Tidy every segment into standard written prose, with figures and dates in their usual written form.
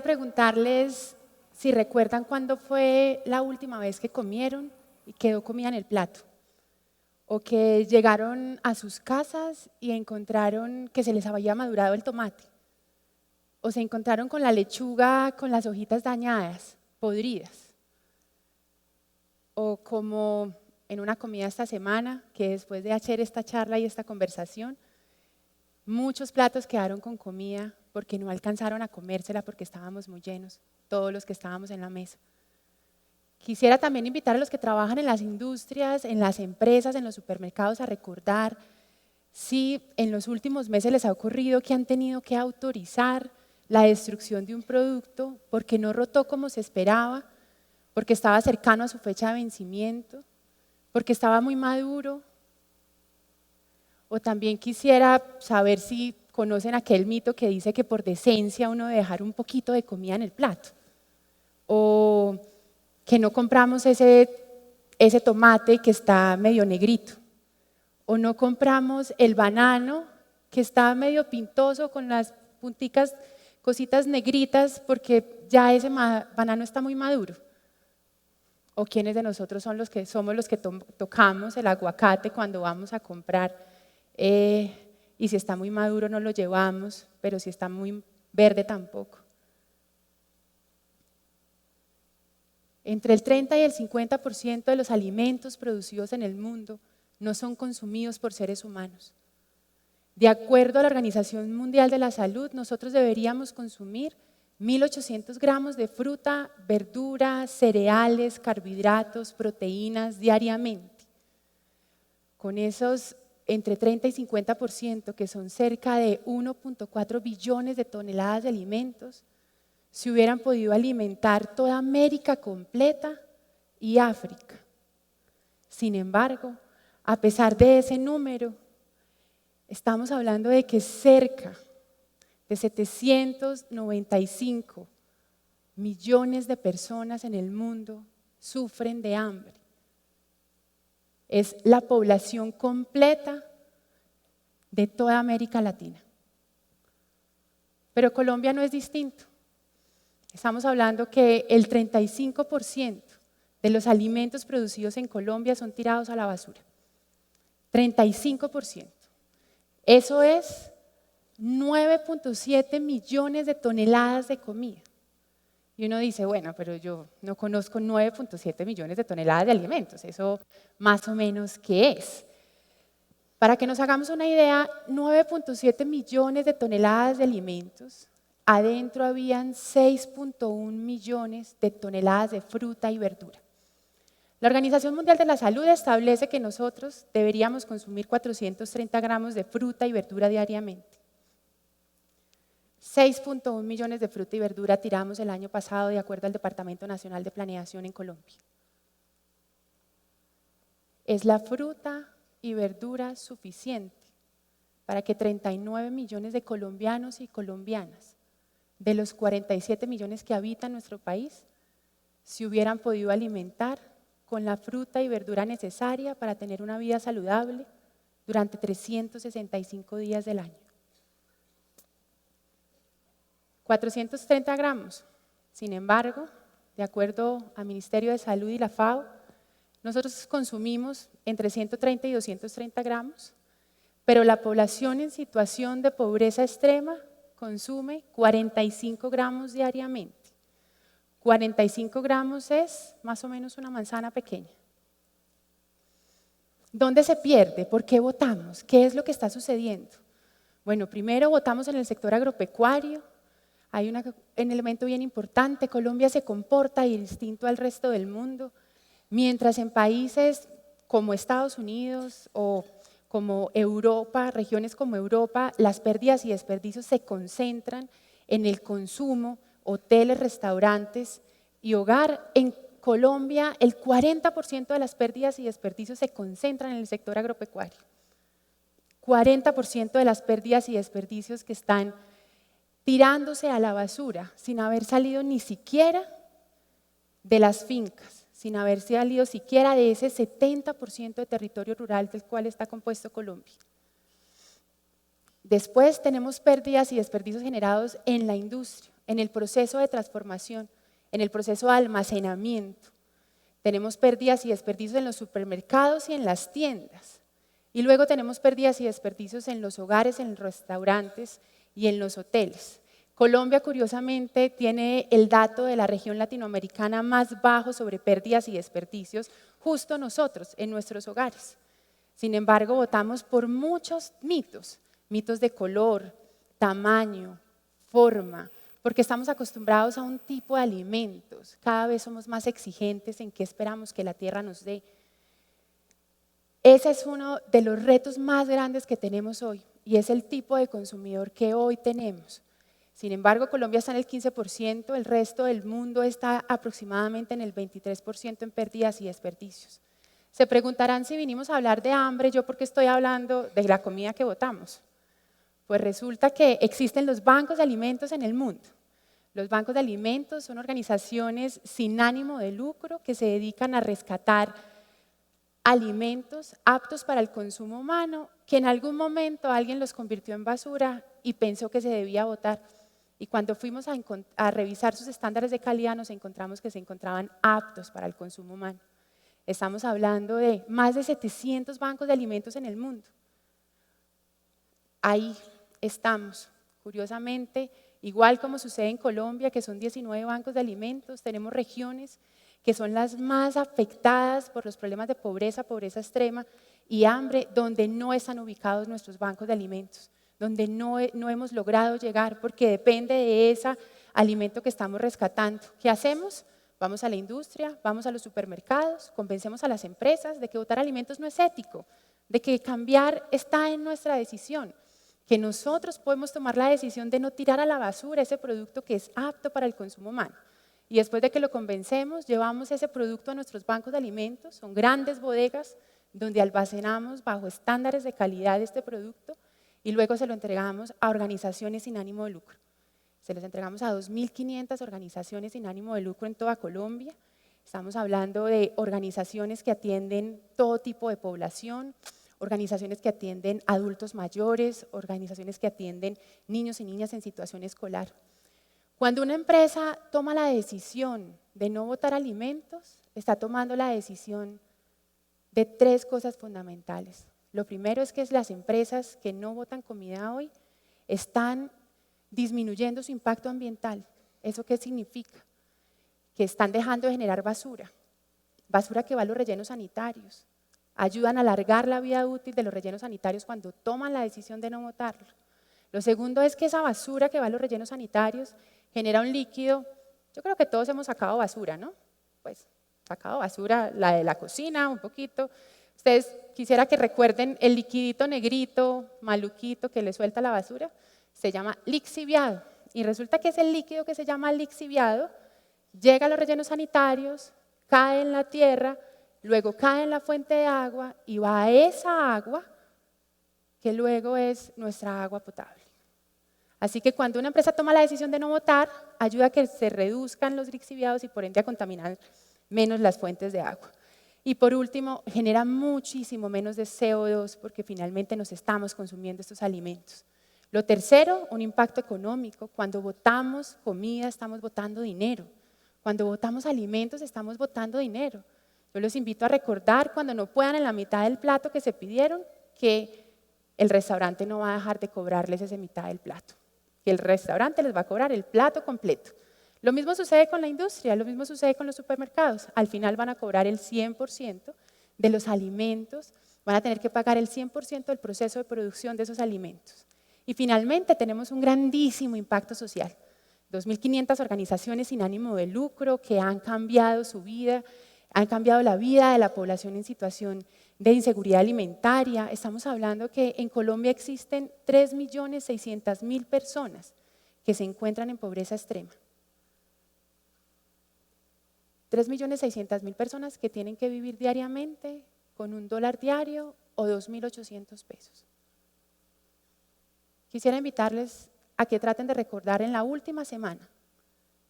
preguntarles si recuerdan cuándo fue la última vez que comieron y quedó comida en el plato. O que llegaron a sus casas y encontraron que se les había madurado el tomate. O se encontraron con la lechuga con las hojitas dañadas, podridas. O como en una comida esta semana, que después de hacer esta charla y esta conversación, muchos platos quedaron con comida porque no alcanzaron a comérsela porque estábamos muy llenos, todos los que estábamos en la mesa. Quisiera también invitar a los que trabajan en las industrias, en las empresas, en los supermercados a recordar si en los últimos meses les ha ocurrido que han tenido que autorizar la destrucción de un producto porque no rotó como se esperaba, porque estaba cercano a su fecha de vencimiento, porque estaba muy maduro. O también quisiera saber si conocen aquel mito que dice que por decencia uno debe dejar un poquito de comida en el plato. O que no compramos ese tomate que está medio negrito. O no compramos el banano que está medio pintoso con las punticas, cositas negritas porque ya ese banano está muy maduro. O quiénes de nosotros somos los que tocamos el aguacate cuando vamos a comprar y si está muy maduro no lo llevamos, pero si está muy verde tampoco. Entre el 30 y el 50% de los alimentos producidos en el mundo no son consumidos por seres humanos. De acuerdo a la Organización Mundial de la Salud, nosotros deberíamos consumir 1.800 gramos de fruta, verdura, cereales, carbohidratos, proteínas diariamente. Con esos entre 30 y 50%, que son cerca de 1.4 billones de toneladas de alimentos, se hubieran podido alimentar toda América completa y África. Sin embargo, a pesar de ese número, estamos hablando de que cerca de 795 millones de personas en el mundo sufren de hambre. Es la población completa de toda América Latina. Pero Colombia no es distinto. Estamos hablando que el 35% de los alimentos producidos en Colombia son tirados a la basura. 35%. Eso es 9.7 millones de toneladas de comida. Y uno dice, bueno, pero yo no conozco 9.7 millones de toneladas de alimentos. ¿Eso más o menos qué es? Para que nos hagamos una idea, 9.7 millones de toneladas de alimentos. Adentro habían 6.1 millones de toneladas de fruta y verdura. La Organización Mundial de la Salud establece que nosotros deberíamos consumir 430 gramos de fruta y verdura diariamente. 6.1 millones de fruta y verdura tiramos el año pasado de acuerdo al Departamento Nacional de Planeación en Colombia. Es la fruta y verdura suficiente para que 39 millones de colombianos y colombianas de los 47 millones que habitan nuestro país se hubieran podido alimentar con la fruta y verdura necesaria para tener una vida saludable durante 365 días del año. 430 gramos. Sin embargo, de acuerdo al Ministerio de Salud y la FAO, nosotros consumimos entre 130 y 230 gramos, pero la población en situación de pobreza extrema consume 45 gramos diariamente. 45 gramos es más o menos una manzana pequeña. ¿Dónde se pierde? ¿Por qué votamos? ¿Qué es lo que está sucediendo? Bueno, primero votamos en el sector agropecuario. Hay un elemento bien importante, Colombia se comporta distinto al resto del mundo, mientras en países como Estados Unidos o como Europa, regiones como Europa, las pérdidas y desperdicios se concentran en el consumo, hoteles, restaurantes y hogar. En Colombia, el 40% de las pérdidas y desperdicios se concentran en el sector agropecuario. 40% de las pérdidas y desperdicios que están tirándose a la basura sin haber salido ni siquiera de las fincas, sin haber salido siquiera de ese 70% de territorio rural del cual está compuesto Colombia. Después tenemos pérdidas y desperdicios generados en la industria. en el proceso de transformación, en el proceso de almacenamiento. Tenemos pérdidas y desperdicios en los supermercados y en las tiendas. Y luego tenemos pérdidas y desperdicios en los hogares, en los restaurantes y en los hoteles. Colombia, curiosamente, tiene el dato de la región latinoamericana más bajo sobre pérdidas y desperdicios, justo nosotros, en nuestros hogares. Sin embargo, votamos por muchos mitos, mitos de color, tamaño, forma, porque estamos acostumbrados a un tipo de alimentos. Cada vez somos más exigentes en qué esperamos que la tierra nos dé. Ese es uno de los retos más grandes que tenemos hoy y es el tipo de consumidor que hoy tenemos. Sin embargo, Colombia está en el 15%, el resto del mundo está aproximadamente en el 23% en pérdidas y desperdicios. Se preguntarán si vinimos a hablar de hambre, yo porque estoy hablando de la comida que botamos. Pues resulta que existen los bancos de alimentos en el mundo. Los bancos de alimentos son organizaciones sin ánimo de lucro que se dedican a rescatar alimentos aptos para el consumo humano, que en algún momento alguien los convirtió en basura y pensó que se debía botar. Y cuando fuimos a revisar sus estándares de calidad, nos encontramos que se encontraban aptos para el consumo humano. Estamos hablando de más de 700 bancos de alimentos en el mundo. Ahí estamos. Curiosamente, igual como sucede en Colombia, que son 19 bancos de alimentos, tenemos regiones que son las más afectadas por los problemas de pobreza, pobreza extrema y hambre, donde no están ubicados nuestros bancos de alimentos, donde no hemos logrado llegar, porque depende de ese alimento que estamos rescatando. ¿Qué hacemos? Vamos a la industria, vamos a los supermercados, convencemos a las empresas de que botar alimentos no es ético, de que cambiar está en nuestra decisión, que nosotros podemos tomar la decisión de no tirar a la basura ese producto que es apto para el consumo humano. Y después de que lo convencemos, llevamos ese producto a nuestros bancos de alimentos, son grandes bodegas donde almacenamos bajo estándares de calidad este producto y luego se lo entregamos a organizaciones sin ánimo de lucro. Se los entregamos a 2.500 organizaciones sin ánimo de lucro en toda Colombia. Estamos hablando de organizaciones que atienden todo tipo de población, organizaciones que atienden adultos mayores, organizaciones que atienden niños y niñas en situación escolar. Cuando una empresa toma la decisión de no botar alimentos, está tomando la decisión de 3 cosas fundamentales. Lo primero es que las empresas que no botan comida hoy están disminuyendo su impacto ambiental. ¿Eso qué significa? Que están dejando de generar basura, basura que va a los rellenos sanitarios, ayudan a alargar la vida útil de los rellenos sanitarios cuando toman la decisión de no botarlo. Lo segundo es que esa basura que va a los rellenos sanitarios genera un líquido. Yo creo que todos hemos sacado basura, ¿no? Pues sacado basura, la de la cocina un poquito. Ustedes quisiera que recuerden el liquidito negrito, maluquito que le suelta la basura, se llama lixiviado. Y resulta que ese líquido que se llama lixiviado llega a los rellenos sanitarios, cae en la tierra, luego cae en la fuente de agua y va a esa agua que luego es nuestra agua potable. Así que cuando una empresa toma la decisión de no botar, ayuda a que se reduzcan los lixiviados y por ende a contaminar menos las fuentes de agua. Y por último, genera muchísimo menos de CO2 porque finalmente nos estamos consumiendo estos alimentos. Lo tercero, un impacto económico. Cuando botamos comida, estamos botando dinero. Cuando botamos alimentos, estamos botando dinero. Yo los invito a recordar cuando no puedan en la mitad del plato que se pidieron, que el restaurante no va a dejar de cobrarles esa mitad del plato, que el restaurante les va a cobrar el plato completo. Lo mismo sucede con la industria, lo mismo sucede con los supermercados. Al final van a cobrar el 100% de los alimentos, van a tener que pagar el 100% del proceso de producción de esos alimentos. Y finalmente tenemos un grandísimo impacto social. 2.500 organizaciones sin ánimo de lucro que han cambiado su vida, han cambiado la vida de la población en situación de inseguridad alimentaria. Estamos hablando que en Colombia existen 3.600.000 personas que se encuentran en pobreza extrema. 3.600.000 personas que tienen que vivir diariamente con $1 diario o 2.800 pesos. Quisiera invitarles a que traten de recordar en la última semana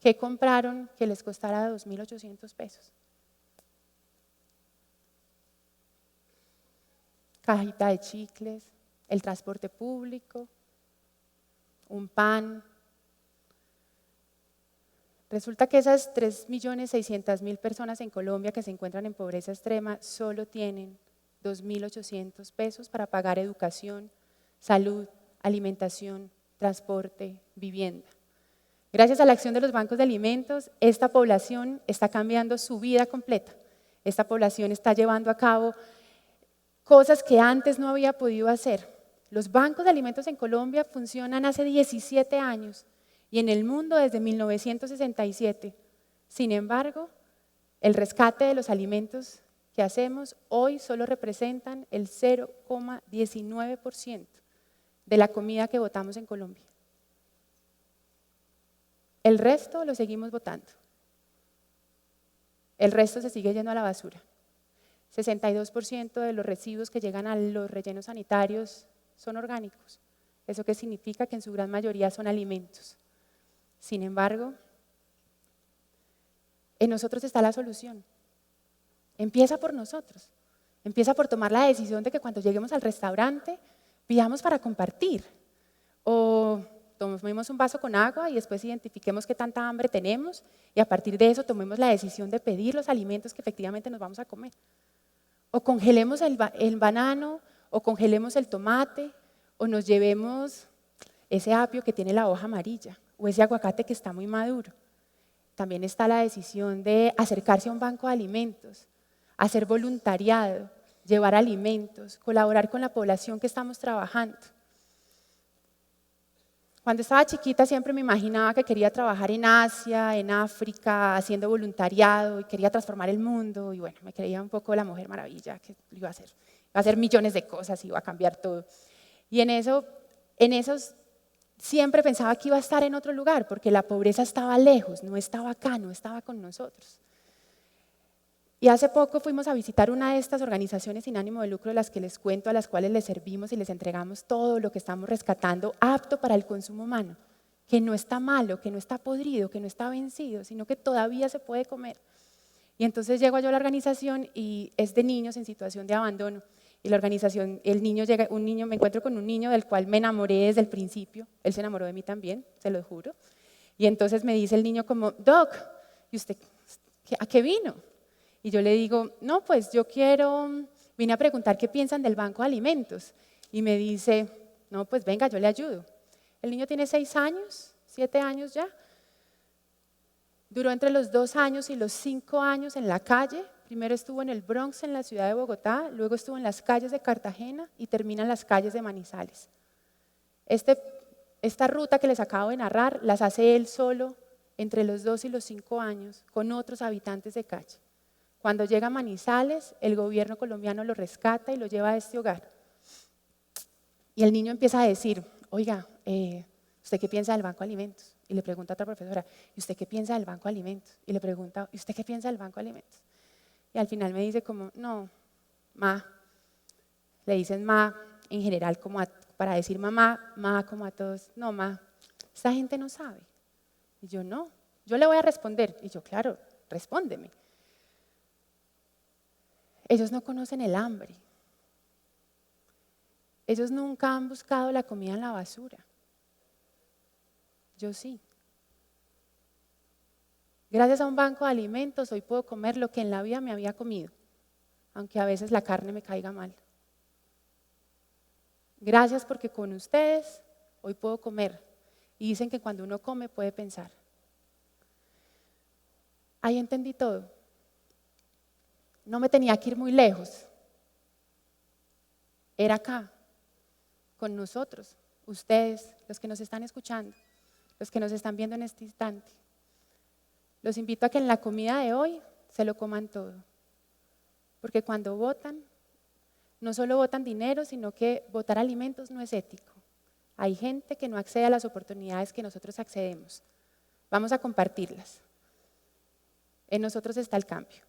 qué compraron que les costara 2.800 pesos. Cajita de chicles, el transporte público, un pan, Resulta que esas 3.600.000 personas en Colombia que se encuentran en pobreza extrema solo tienen 2.800 pesos para pagar educación, salud, alimentación, transporte, vivienda. Gracias a la acción de los bancos de alimentos, esta población está cambiando su vida completa. Esta población está llevando a cabo cosas que antes no había podido hacer. Los bancos de alimentos en Colombia funcionan hace 17 años y en el mundo desde 1967. Sin embargo, el rescate de los alimentos que hacemos hoy solo representan el 0,19% de la comida que botamos en Colombia. El resto lo seguimos botando. El resto se sigue yendo a la basura. 62% de los residuos que llegan a los rellenos sanitarios son orgánicos. ¿Eso qué significa? Que en su gran mayoría son alimentos. Sin embargo, en nosotros está la solución. Empieza por nosotros. Empieza por tomar la decisión de que cuando lleguemos al restaurante pidamos para compartir. O tomemos un vaso con agua y después identifiquemos qué tanta hambre tenemos y a partir de eso tomemos la decisión de pedir los alimentos que efectivamente nos vamos a comer. O congelemos el banano, o congelemos el tomate, o nos llevemos ese apio que tiene la hoja amarilla, o ese aguacate que está muy maduro. También está la decisión de acercarse a un banco de alimentos, hacer voluntariado, llevar alimentos, colaborar con la población que estamos trabajando. Cuando estaba chiquita siempre me imaginaba que quería trabajar en Asia, en África, haciendo voluntariado y quería transformar el mundo y bueno, me creía un poco la Mujer Maravilla, que lo iba a hacer. Iba a hacer millones de cosas, iba a cambiar todo. Y en esos siempre pensaba que iba a estar en otro lugar porque la pobreza estaba lejos, no estaba acá, no estaba con nosotros. Y hace poco fuimos a visitar una de estas organizaciones sin ánimo de lucro de las que les cuento, a las cuales les servimos y les entregamos todo lo que estamos rescatando apto para el consumo humano, que no está malo, que no está podrido, que no está vencido, sino que todavía se puede comer. Y entonces llego yo a la organización y es de niños en situación de abandono. Y la organización, me encuentro con un niño del cual me enamoré desde el principio, él se enamoró de mí también, se lo juro. Y entonces me dice el niño como, Doc, ¿y usted a qué vino? Y yo le digo, no, pues vine a preguntar qué piensan del banco de alimentos. Y me dice, no, pues venga, yo le ayudo. El niño tiene 6 años, 7 años ya. Duró entre los 2 años y los 5 años en la calle. Primero estuvo en el Bronx, en la ciudad de Bogotá, luego estuvo en las calles de Cartagena y termina en las calles de Manizales. Esta ruta que les acabo de narrar las hace él solo entre los 2 y los 5 años con otros habitantes de calle. Cuando llega a Manizales, el gobierno colombiano lo rescata y lo lleva a este hogar. Y el niño empieza a decir, oiga, ¿usted qué piensa del Banco de Alimentos? Y le pregunta a otra profesora, ¿y usted qué piensa del Banco de Alimentos? Y le pregunta, ¿y usted qué piensa del Banco de Alimentos? Y al final me dice como, no, ma. Le dicen ma en general como para decir mamá, ma como a todos. No, ma, esta gente no sabe. Y yo no, yo le voy a responder. Y yo, claro, respóndeme. Ellos no conocen el hambre. Ellos nunca han buscado la comida en la basura. Yo sí. Gracias a un banco de alimentos hoy puedo comer lo que en la vida me había comido, aunque a veces la carne me caiga mal. Gracias porque con ustedes hoy puedo comer. Y dicen que cuando uno come puede pensar. Ahí entendí todo. No me tenía que ir muy lejos. Era acá, con nosotros, ustedes, los que nos están escuchando, los que nos están viendo en este instante. Los invito a que en la comida de hoy se lo coman todo. Porque cuando votan, no solo votan dinero, sino que votar alimentos no es ético. Hay gente que no accede a las oportunidades que nosotros accedemos. Vamos a compartirlas. En nosotros está el cambio.